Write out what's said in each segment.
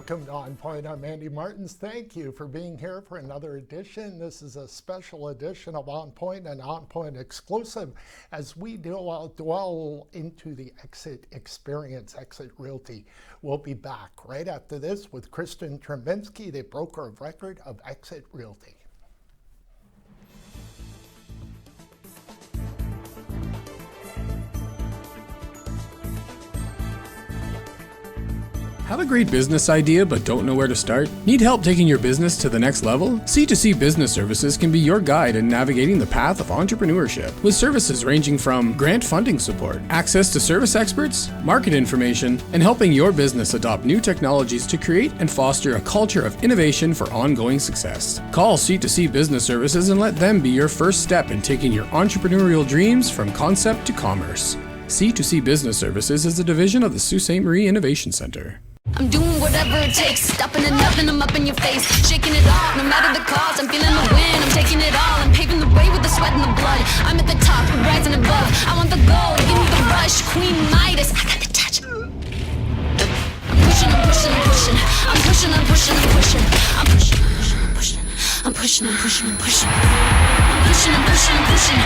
Welcome to ONNPoint. I'm Andy Martins. Thank you for being here for another edition. This is a special edition of ONNPoint, an ONNPoint exclusive, as we dwell into the exit experience, Exit Realty. We'll be back right after this with Kristen Trembinski, the broker of record of Exit Realty. Have a great business idea but don't know where to start? Need help taking your business to the next level? C2C Business Services can be your guide in navigating the path of entrepreneurship, with services ranging from grant funding support, access to service experts, market information, and helping your business adopt new technologies to create and foster a culture of innovation for ongoing success. Call C2C Business Services and let them be your first step in taking your entrepreneurial dreams from concept to commerce. C2C Business Services is a division of the Sault Ste. Marie Innovation Center. I'm doing whatever it takes, stopping at nothing, I'm up in your face, shaking it off, no matter the cost, I'm feeling the wind, I'm taking it all, I'm paving the way with the sweat and the blood, I'm at the top, rising above, I want the gold, give me the rush, Queen Midas, I got the touch. I'm pushing, I'm pushing, I'm pushing, I'm pushing, I'm pushing, I'm pushing, I'm pushing, I'm pushing, I'm pushing, I'm pushing, I'm pushing, I'm pushing, I'm pushing, I'm pushing.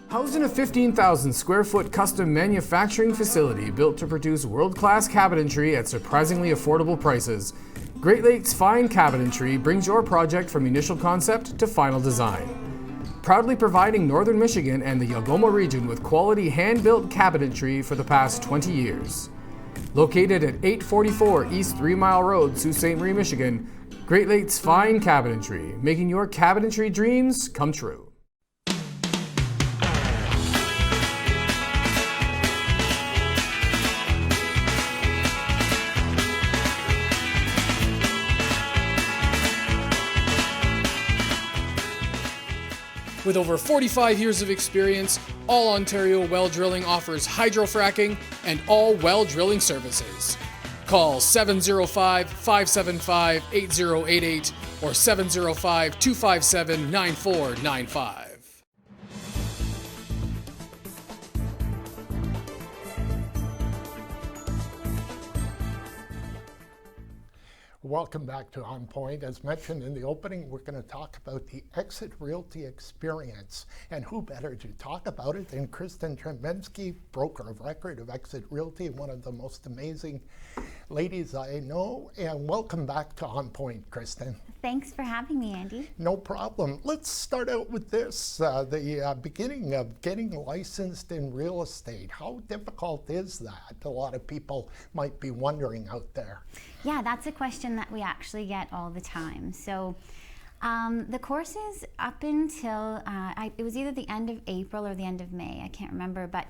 Housed in a 15,000 square foot custom manufacturing facility built to produce world-class cabinetry at surprisingly affordable prices, Great Lakes Fine Cabinetry brings your project from initial concept to final design. Proudly providing Northern Michigan and the Algoma region with quality hand-built cabinetry for the past 20 years. Located at 844 East 3 Mile Road, Sault Ste. Marie, Michigan, Great Lakes Fine Cabinetry, making your cabinetry dreams come true. With over 45 years of experience, All Ontario Well Drilling offers hydrofracking and all well drilling services. Call 705-575-8088 or 705-257-9495. Welcome back to ONNPoint. As mentioned in the opening, we're going to talk about the Exit Realty experience. And who better to talk about it than Kristen Trembinski, broker of record of Exit Realty, one of the most amazing ladies I know. And welcome back to ONNPoint, Kristen. Thanks for having me, Andy. No problem. Let's start out with this, the beginning of getting licensed in real estate. How difficult is that? A lot of people might be wondering out there. Yeah, that's a question that we actually get all the time. So the courses up until, it was either the end of April or the end of May, I can't remember, but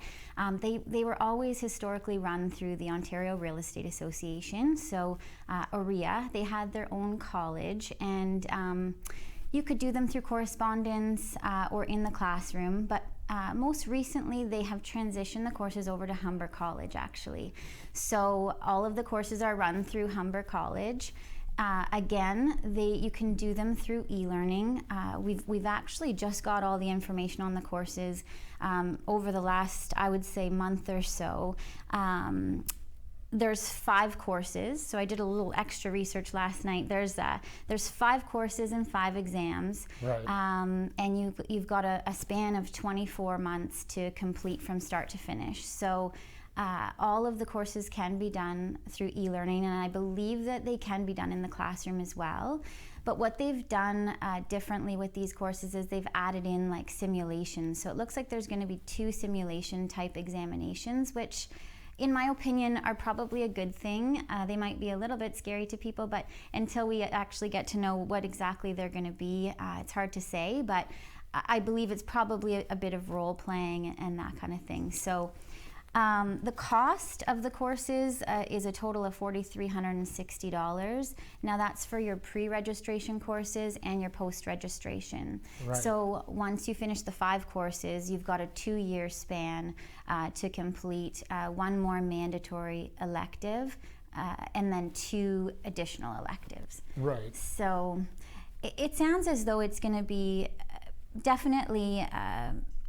they were always historically run through the Ontario Real Estate Association, so OREA. They had their own college, and you could do them through correspondence or in the classroom, but most recently they have transitioned the courses over to Humber College, actually. So all of the courses are run through Humber College. Again, you can do them through e-learning. We've actually just got all the information on the courses over the last, I would say, month or so. There's 5 courses, so I did a little extra research last night. There's 5 courses and 5 exams, right. And you've got a span of 24 months to complete from start to finish. So all of the courses can be done through e-learning, and I believe that they can be done in the classroom as well. But what they've done differently with these courses is they've added in like simulations. So it looks like there's going to be 2 simulation type examinations, which in my opinion are probably a good thing. They might be a little bit scary to people, but until we actually get to know what exactly they're going to be, it's hard to say, but I believe it's probably a bit of role playing and that kind of thing. So the cost of the courses is a total of $4,360. Now that's for your pre-registration courses and your post-registration. Right. So once you finish the 5 courses, you've got a 2-year span to complete 1 more mandatory elective and then 2 additional electives. Right. So it sounds as though it's going to be definitely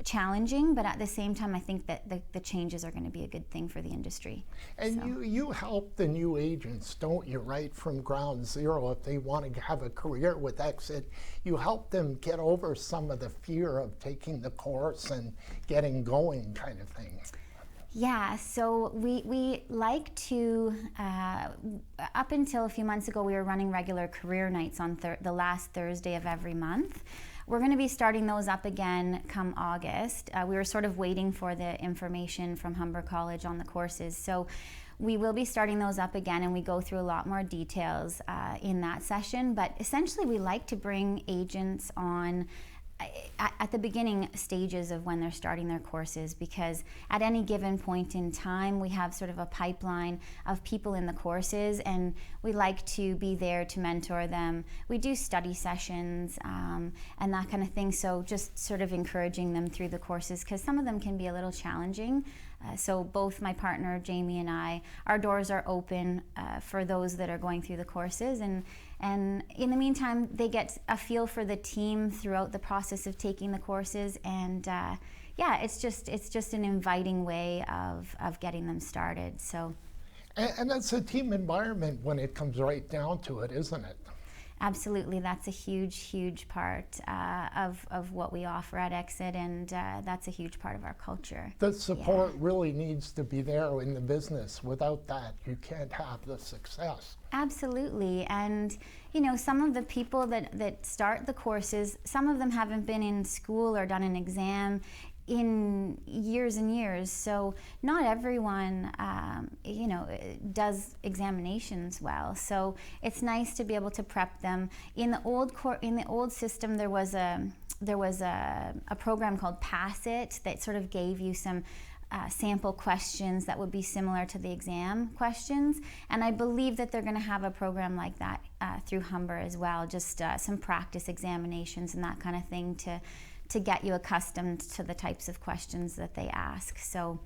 challenging, but at the same time, I think that the changes are going to be a good thing for the industry. And So. you help the new agents, don't you, right from ground zero? If they want to have a career with Exit, you help them get over some of the fear of taking the course and getting going kind of thing. Yeah, so we like to, up until a few months ago, we were running regular career nights on the last Thursday of every month. We're going to be starting those up again come August. We were sort of waiting for the information from Humber College on the courses. So we will be starting those up again, and we go through a lot more details in that session. But essentially, we like to bring agents on at the beginning stages of when they're starting their courses, because at any given point in time we have sort of a pipeline of people in the courses, and we like to be there to mentor them. We do study sessions and that kind of thing, so just sort of encouraging them through the courses, because some of them can be a little challenging. So both my partner Jamie and I, our doors are open for those that are going through the courses, and in the meantime they get a feel for the team throughout the process of taking the courses, and yeah, it's just an inviting way of getting them started. So And that's a team environment when it comes right down to it, isn't it? absolutely, that's a huge part of what we offer at Exit, and that's a huge part of our culture. The support really needs to be there in the business. Without that, you can't have the success. Absolutely, and you know, some of the people that start the courses, some of them haven't been in school or done an exam in years and years, so not everyone you know, does examinations well. So it's nice to be able to prep them. In the old system, there was a program called Pass It that sort of gave you some sample questions that would be similar to the exam questions, and I believe that they're going to have a program like that through Humber as well, just some practice examinations and that kind of thing to get you accustomed to the types of questions that they ask. So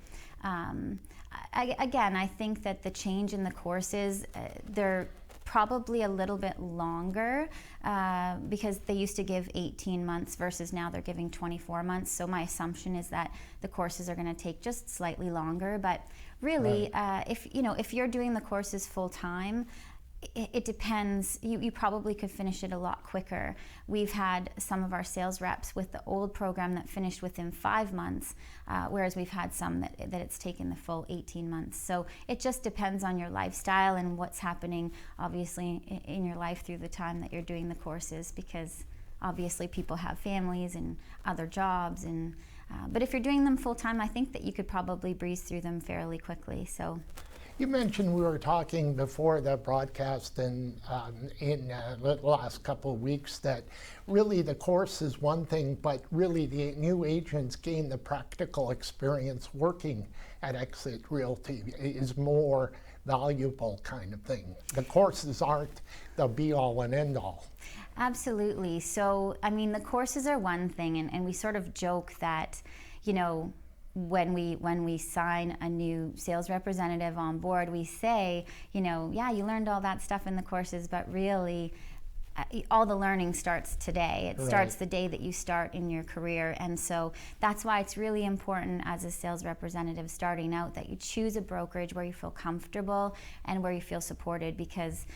again, I think that the change in the courses, they're probably a little bit longer because they used to give 18 months versus now they're giving 24 months. So my assumption is that the courses are going to take just slightly longer. But really, if you're doing the courses full time, it depends. You probably could finish it a lot quicker. We've had some of our sales reps with the old program that finished within 5 months, whereas we've had some that it's taken the full 18 months. So it just depends on your lifestyle and what's happening, obviously, in your life through the time that you're doing the courses, because obviously people have families and other jobs. And but if you're doing them full time, I think that you could probably breeze through them fairly quickly. So. You mentioned, we were talking before the broadcast and in the last couple of weeks, that really the course is one thing, but really the new agents gain the practical experience working at Exit Realty is more valuable kind of thing. The courses aren't the be-all and end-all. Absolutely. So, I mean, the courses are one thing, and we sort of joke that, you know, when we sign a new sales representative on board, we say, you know, yeah, you learned all that stuff in the courses, but really all the learning starts today. It starts the day that you start in your career. And so that's why it's really important as a sales representative starting out that you choose a brokerage where you feel comfortable and where you feel supported, because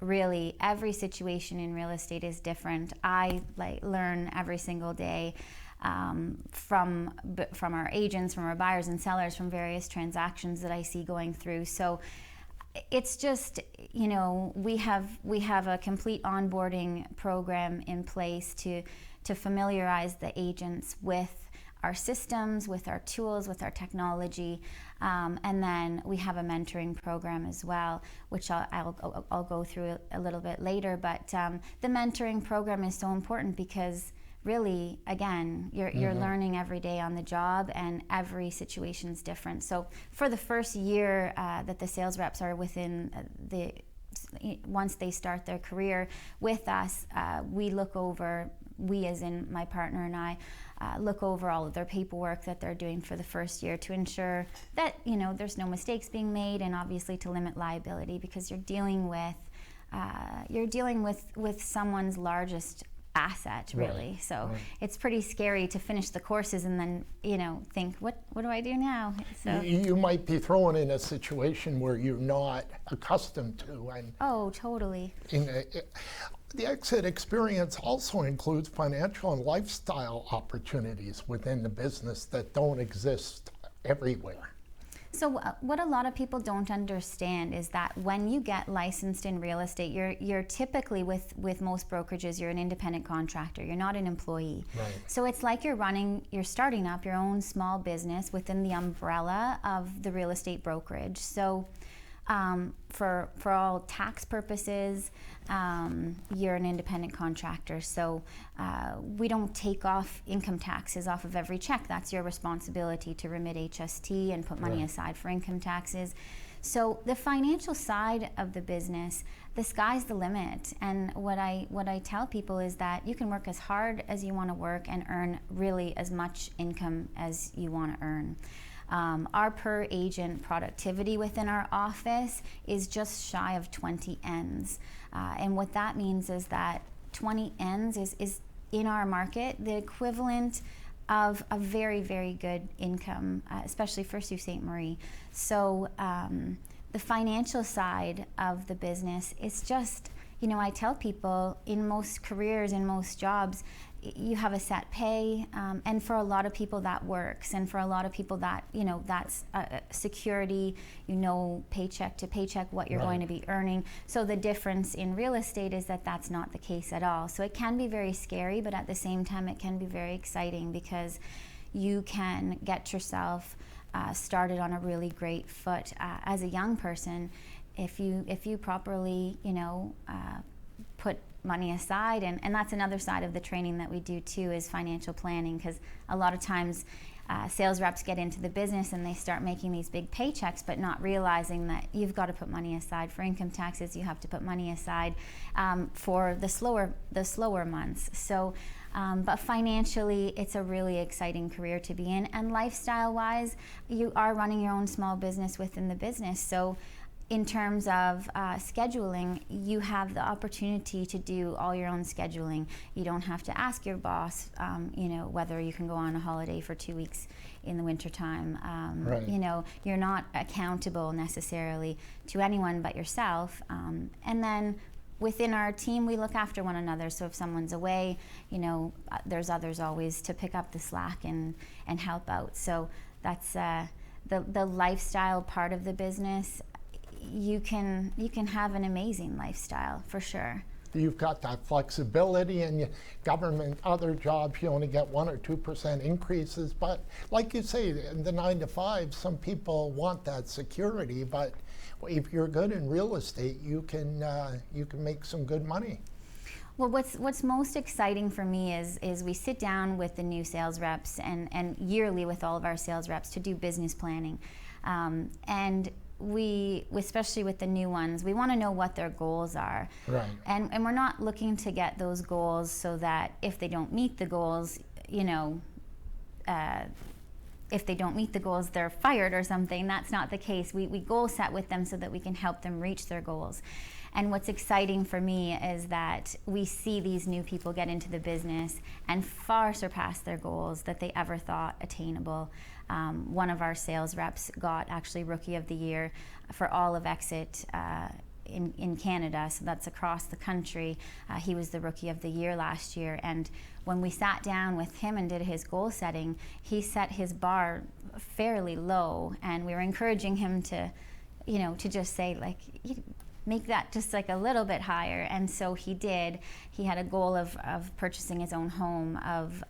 really every situation in real estate is different. I learn every single day from our agents, from our buyers and sellers, from various transactions that I see going through. So it's just, you know, we have a complete onboarding program in place to familiarize the agents with our systems, with our tools, with our technology, and then we have a mentoring program as well, which I'll go through a little bit later. But the mentoring program is so important because really, again, you're learning every day on the job, and every situation's different. So for the first year that the sales reps are within once they start their career with us, we as in my partner and I, look over all of their paperwork that they're doing for the first year to ensure that, you know, there's no mistakes being made, and obviously to limit liability, because you're dealing with someone's largest asset, really. Right, So right. it's pretty scary to finish the courses and then, think, what do I do now? So, You might be thrown in a situation where you're not accustomed to, and oh, totally. the exit experience also includes financial and lifestyle opportunities within the business that don't exist everywhere. So what a lot of people don't understand is that when you get licensed in real estate, you're typically with most brokerages, you're an independent contractor. You're not an employee. Right. So it's like you're starting up your own small business within the umbrella of the real estate brokerage. So for all tax purposes, you're an independent contractor. So we don't take off income taxes off of every check. That's your responsibility to remit HST and put money Right. aside for income taxes. So the financial side of the business, the sky's the limit. And what I tell people is that you can work as hard as you want to work and earn really as much income as you want to earn. Our per agent productivity within our office is just shy of 20 Ns. And what that means is that 20 Ns is in our market the equivalent of a very, very good income, especially for Sault Ste. Marie. So the financial side of the business is just, I tell people in most careers, in most jobs, you have a set pay, and for a lot of people that works, and for a lot of people that that's security, paycheck to paycheck what you're Right. going to be earning. So the difference in real estate is that that's not the case at all. So it can be very scary, but at the same time it can be very exciting because you can get yourself started on a really great foot as a young person if you properly put money aside, and that's another side of the training that we do too, is financial planning, because a lot of times sales reps get into the business and they start making these big paychecks but not realizing that you've got to put money aside for income taxes. You have to put money aside for the slower months. So but financially it's a really exciting career to be in, and lifestyle wise you are running your own small business within the business. So in terms of scheduling, you have the opportunity to do all your own scheduling. You don't have to ask your boss, whether you can go on a holiday for 2 weeks in the wintertime. Right. You're not accountable necessarily to anyone but yourself. And then within our team, we look after one another. So if someone's away, there's others always to pick up the slack and help out. So that's the lifestyle part of the business. You can have an amazing lifestyle for sure. You've got that flexibility, and government, other jobs, you only get 1 or 2% increases. But like you say, in the 9 to 5, some people want that security. But if you're good in real estate, you can make some good money. Well, what's most exciting for me is we sit down with the new sales reps and yearly with all of our sales reps to do business planning, and we, especially with the new ones, we want to know what their goals are. Right. And we're not looking to get those goals so that if they don't meet the goals, if they don't meet the goals, they're fired or something. That's not the case. We goal set with them so that we can help them reach their goals. And what's exciting for me is that we see these new people get into the business and far surpass their goals that they ever thought attainable. One of our sales reps got actually Rookie of the Year for all of Exit in Canada, so that's across the country. He was the Rookie of the Year last year, and when we sat down with him and did his goal setting, he set his bar fairly low, and we were encouraging him to just say, like, make that just like a little bit higher. And so he did. He had a goal of purchasing his own home, of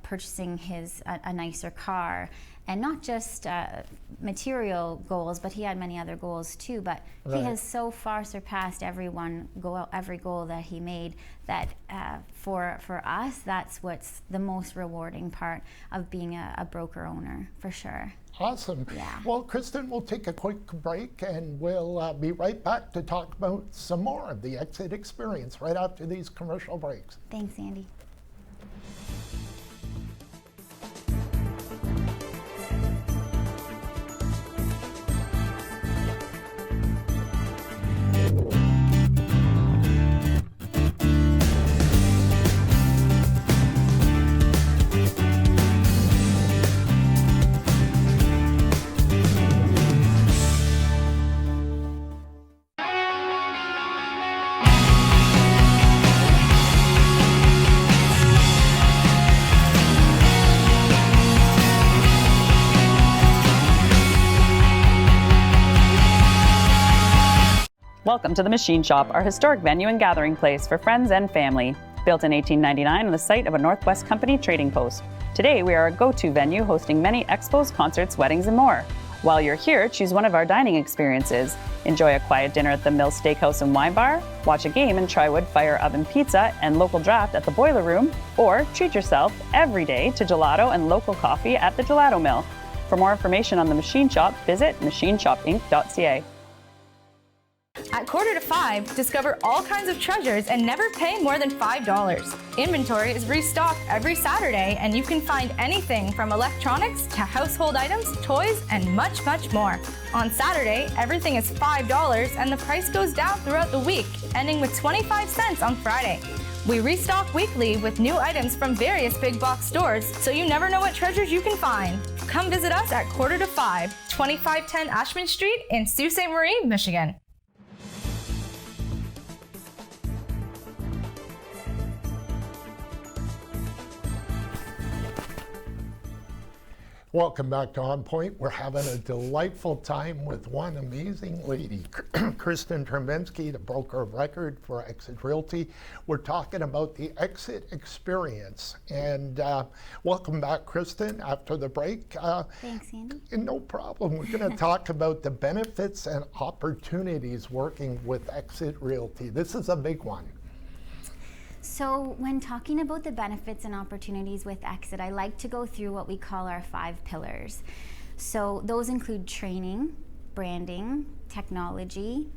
purchasing a nicer car, and not just material goals, but he had many other goals too. But Right. he has so far surpassed every goal that he made that for us, that's what's the most rewarding part of being a broker owner, for sure. Awesome. Yeah. Well, Kristen, we'll take a quick break, and we'll be right back to talk about some more of the exit experience right after these commercial breaks. Thanks, Andy. Welcome to the Machine Shop, our historic venue and gathering place for friends and family. Built in 1899 on the site of a Northwest Company trading post. Today, we are a go-to venue hosting many expos, concerts, weddings, and more. While you're here, choose one of our dining experiences. Enjoy a quiet dinner at the Mill Steakhouse and Wine Bar, watch a game and try wood fire oven pizza and local draft at the Boiler Room, or treat yourself every day to gelato and local coffee at the Gelato Mill. For more information on the Machine Shop, visit machineshopinc.ca. At 4:45, discover all kinds of treasures and never pay more than $5. Inventory is restocked every Saturday, and you can find anything from electronics to household items, toys, and much, much more. On Saturday, everything is $5 and the price goes down throughout the week, ending with 25 cents on Friday. We restock weekly with new items from various big box stores, so you never know what treasures you can find. Come visit us at 4:45, 2510 Ashman Street in Sault Ste. Marie, Michigan. Welcome back to On Point. We're having a delightful time with one amazing lady, Kristen Trembinski, the broker of record for Exit Realty. We're talking about the exit experience. And welcome back, Kristen, after the break. Thanks, Andy. No problem. We're going to talk about the benefits and opportunities working with Exit Realty. This is a big one. So when talking about the benefits and opportunities with Exit, I like to go through what we call our 5 pillars. So those include training, branding, technology,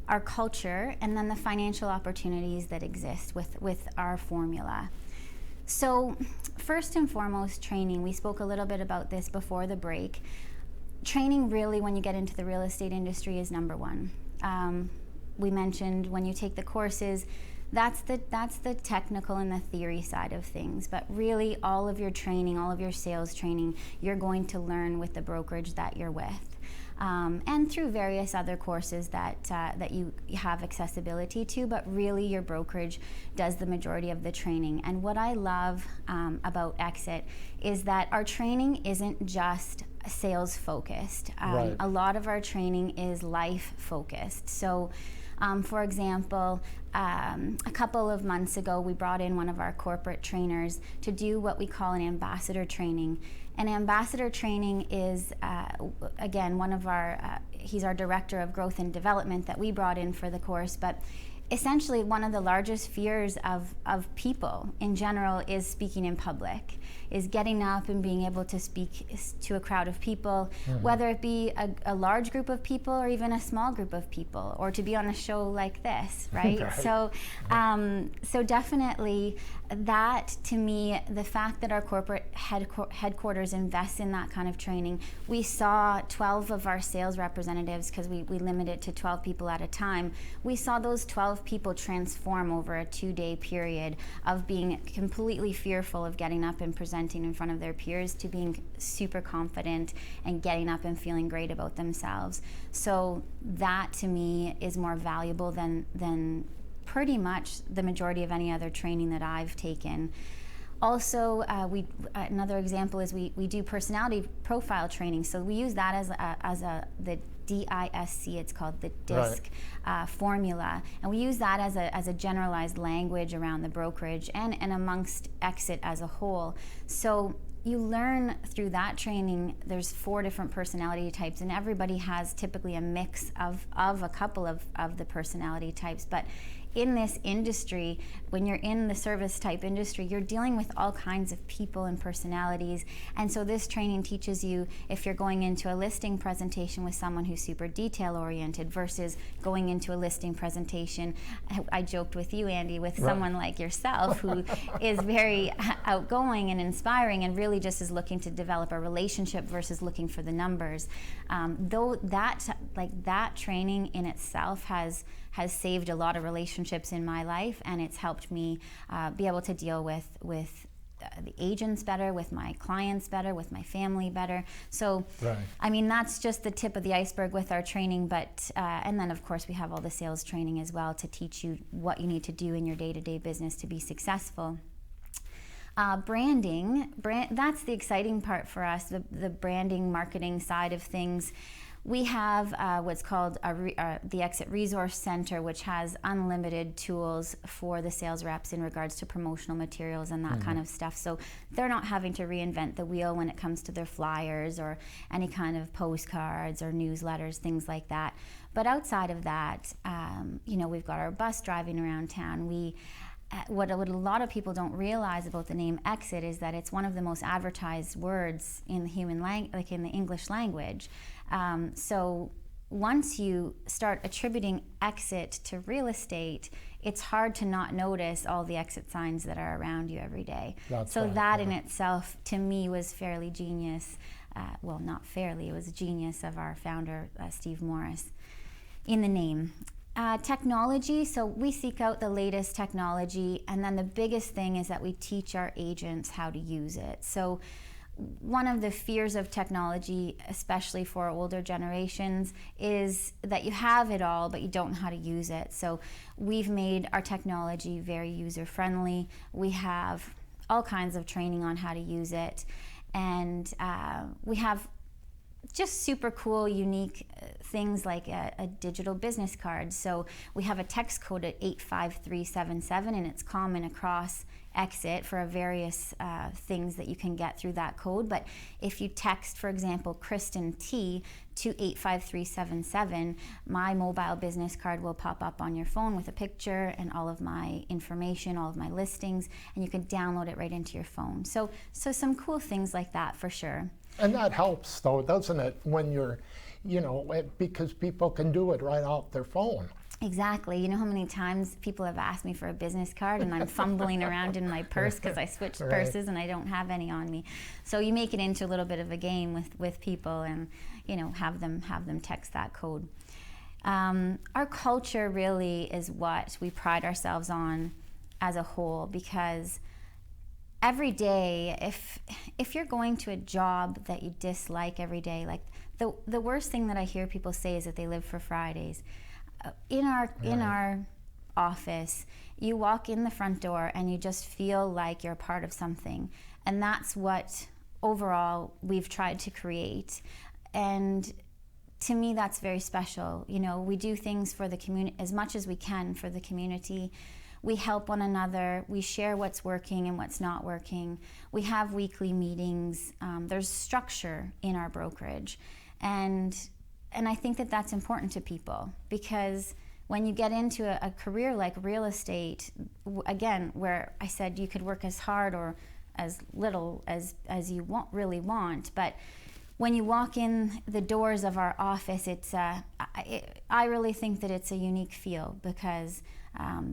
our culture, and then the financial opportunities that exist with our formula. So first and foremost, training. We spoke a little bit about this before the break. Training really, when you get into the real estate industry, is number one. We mentioned when you take the courses, that's the technical and the theory side of things, but really all of your training, all of your sales training, you're going to learn with the brokerage that you're with, and through various other courses that you have accessibility to, but really your brokerage does the majority of the training. And what I love about Exit is that our training isn't just sales focused. Right. A lot of our training is life focused. So for example, a couple of months ago, we brought in one of our corporate trainers to do what we call an ambassador training. And ambassador training is, again, one of our, he's our director of growth and development that we brought in for the course, but essentially one of the largest fears of people in general is speaking in public, is getting up and being able to speak to a crowd of people, whether it be a large group of people or even a small group of people, or to be on a show like this, right? Right. So definitely that, to me, the fact that our corporate headquarters invests in that kind of training. We saw 12 of our sales representatives, because we limit it to 12 people at a time, we saw those 12 people transform over a 2-day period of being completely fearful of getting up and presenting in front of their peers to being super confident and getting up and feeling great about themselves. So that, to me, is more valuable than pretty much the majority of any other training that I've taken. Also, another example is we do personality profile training. So we use that as the DISC, it's called the DISC formula, and we use that as a generalized language around the brokerage and amongst Exit as a whole. So you learn through that training, there's 4 different personality types, and everybody has typically a mix of a couple of the personality types. But in this industry, when you're in the service type industry, you're dealing with all kinds of people and personalities. And so this training teaches you, if you're going into a listing presentation with someone who's super detail oriented versus going into a listing presentation, I joked with you, Andy, with someone like yourself who is very outgoing and inspiring and really just is looking to develop a relationship versus looking for the numbers. Though that training in itself has saved a lot of relationships in my life, and it's helped me be able to deal with the agents better, with my clients better, with my family better. So, I mean, that's just the tip of the iceberg with our training, but, and then of course we have all the sales training as well to teach you what you need to do in your day-to-day business to be successful. Branding, that's the exciting part for us, the branding, marketing side of things. We have what's called the Exit Resource Center, which has unlimited tools for the sales reps in regards to promotional materials and that kind of stuff. So they're not having to reinvent the wheel when it comes to their flyers or any kind of postcards or newsletters, things like that. But outside of that, we've got our bus driving around town. What a lot of people don't realize about the name Exit is that it's one of the most advertised words in the in the English language. So once you start attributing exit to real estate, it's hard to not notice all the exit signs that are around you every day. That in itself, to me, was fairly genius. Well, not fairly, it was a genius of our founder, Steve Morris, in the name. Technology, so we seek out the latest technology, and then the biggest thing is that we teach our agents how to use it. So one of the fears of technology, especially for older generations, is that you have it all, but you don't know how to use it. So we've made our technology very user-friendly. We have all kinds of training on how to use it, and we have just super cool, unique things like a digital business card. So we have a text code at 85377, and it's common across Exit for various things that you can get through that code. But if you text, for example, Kristen T to 85377, my mobile business card will pop up on your phone with a picture and all of my information, all of my listings, and you can download it right into your phone. So some cool things like that for sure. And that helps, though, doesn't it, when you're, because people can do it right off their phone. Exactly. You know how many times people have asked me for a business card and I'm fumbling around in my purse because I switched purses and I don't have any on me. So you make it into a little bit of a game with people and, have them text that code. Our culture really is what we pride ourselves on as a whole, because every day, if you're going to a job that you dislike every day, like the worst thing that I hear people say is that they live for Fridays. In our office, you walk in the front door and you just feel like you're a part of something, and that's what overall we've tried to create. And to me, that's very special. We do things for the community as much as we can for the community. We help one another. We share what's working and what's not working. We have weekly meetings. There's structure in our brokerage, and I think that that's important to people, because when you get into a career like real estate, again, where I said you could work as hard or as little as you really want, but when you walk in the doors of our office, I really think that it's a unique feel, because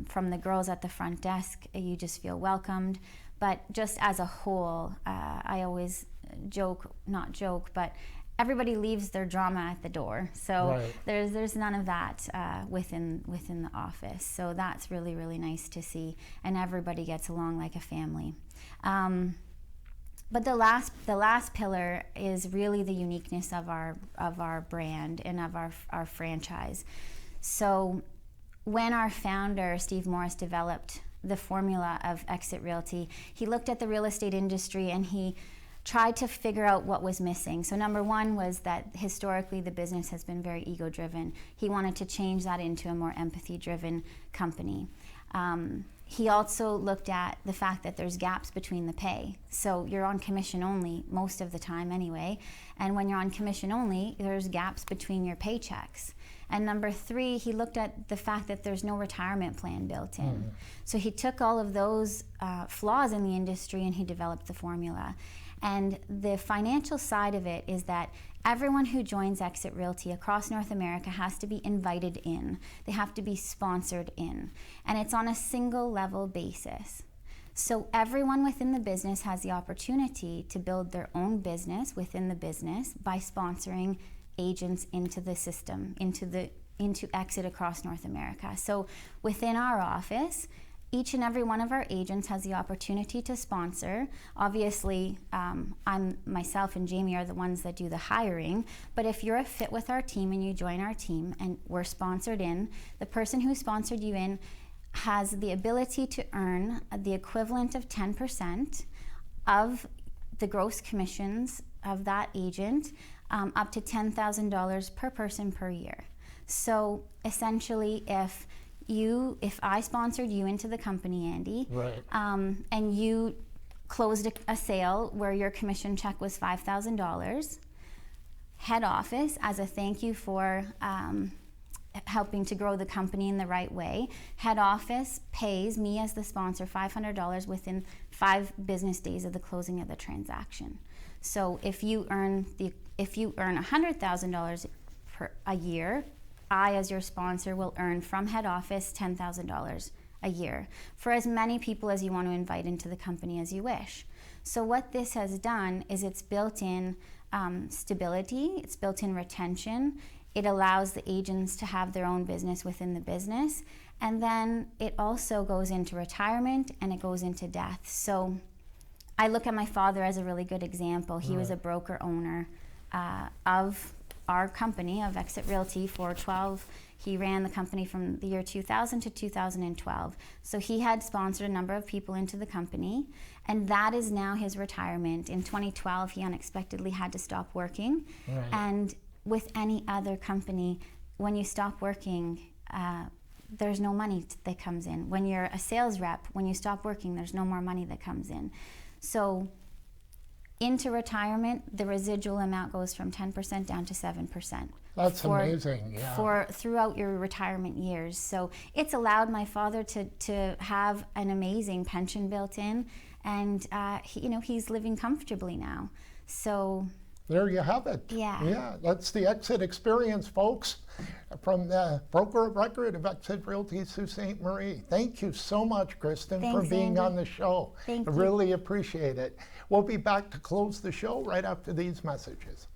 from the girls at the front desk, you just feel welcomed. But just as a whole, I always not joke, but everybody leaves their drama at the door. So there's none of that within the office. So that's really, really nice to see, and everybody gets along like a family. But the last pillar is really the uniqueness of our brand and of our franchise. So when our founder, Steve Morris, developed the formula of Exit Realty, he looked at the real estate industry and he tried to figure out what was missing. So number one was that historically the business has been very ego-driven. He wanted to change that into a more empathy-driven company. He also looked at the fact that there's gaps between the pay. So you're on commission only most of the time anyway, and when you're on commission only, there's gaps between your paychecks. And number three, he looked at the fact that there's no retirement plan built in. So he took all of those flaws in the industry and he developed the formula. And the financial side of it is that everyone who joins Exit Realty across North America has to be invited in. They have to be sponsored in. And it's on a single level basis. So everyone within the business has the opportunity to build their own business within the business by sponsoring agents into the system, into Exit across North America. So within our office, each and every one of our agents has the opportunity to sponsor. Obviously, myself and Jamie are the ones that do the hiring, but if you're a fit with our team and you join our team and we're sponsored in, the person who sponsored you in has the ability to earn the equivalent of 10% of the gross commissions of that agent up to $10,000 per person per year. So essentially, if I sponsored you into the company, Andy, Right. And you closed a sale where your commission check was $5,000, head office, as a thank you for helping to grow the company in the right way, head office pays me as the sponsor $500 within 5 business days of the closing of the transaction. So if you earn $100,000 a year, I, as your sponsor, will earn from head office $10,000 a year for as many people as you want to invite into the company as you wish. So what this has done is it's built in stability, it's built in retention, it allows the agents to have their own business within the business, and then it also goes into retirement and it goes into death. So I look at my father as a really good example. He was a broker owner of our company, of Exit Realty, he ran the company from the year 2000 to 2012. So he had sponsored a number of people into the company, and that is now his retirement. In 2012, he unexpectedly had to stop working. Right. And with any other company, when you stop working, there's no money that comes in. When you're a sales rep, when you stop working, there's no more money that comes in. So into retirement, the residual amount goes from 10% down to 7%. That's amazing, yeah. Throughout your retirement years. So it's allowed my father to have an amazing pension built in, and he's living comfortably now. So there you have it. Yeah. Yeah, that's the Exit experience, folks. From the broker of record of Exit Realty, Sault Ste. Marie. Thank you so much, Kristen, for Thanks, being Andy. on the show. Thank I you. really appreciate it. We'll be back to close the show right after these messages.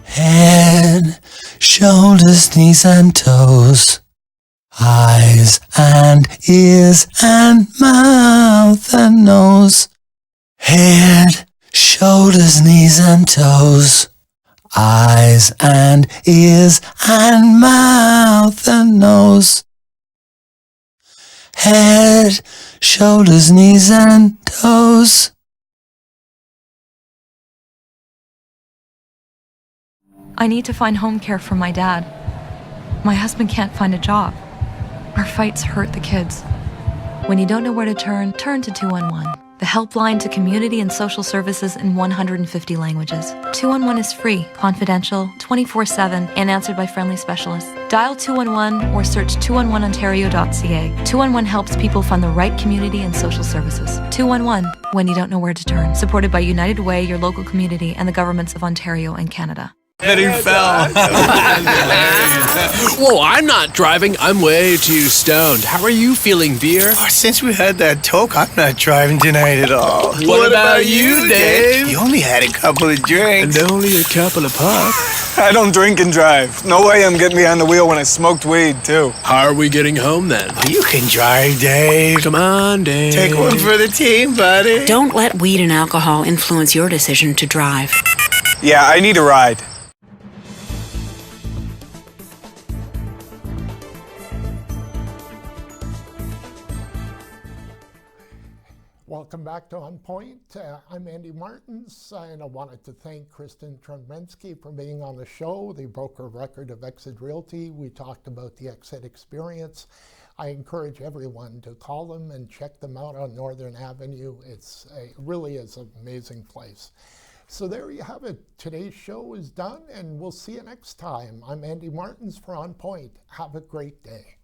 Head, shoulders, knees and toes, eyes and ears and mouth and nose. Head, shoulders, knees and toes, eyes and ears and mouth and nose. Head, shoulders, knees and toes. I need to find home care for my dad. My husband can't find a job. Our fights hurt the kids. When you don't know where to turn to 211, the helpline to community and social services in 150 languages. 211 is free, confidential, 24/7, and answered by friendly specialists. Dial 211 or search 211ontario.ca. 211 helps people find the right community and social services. 211, when you don't know where to turn. Supported by United Way, your local community, and the governments of Ontario and Canada. Heading fell. Whoa, I'm not driving. I'm way too stoned. How are you feeling, Beer? Oh, since we had that talk, I'm not driving tonight at all. What about you, Dave? You only had a couple of drinks. And only a couple of puffs. I don't drink and drive. No way I'm getting behind the wheel when I smoked weed, too. How are we getting home then? Oh, you can drive, Dave. Come on, Dave. Take one for the team, buddy. Don't let weed and alcohol influence your decision to drive. Yeah, I need a ride. Welcome back to ONNPoint. I'm Andy Martins, and I wanted to thank Kristen Trembinski for being on the show, the broker of record of Exit Realty. We talked about the Exit experience. I encourage everyone to call them and check them out on Northern Avenue. It really is an amazing place. So there you have it. Today's show is done, and we'll see you next time. I'm Andy Martins for ONNPoint. Have a great day.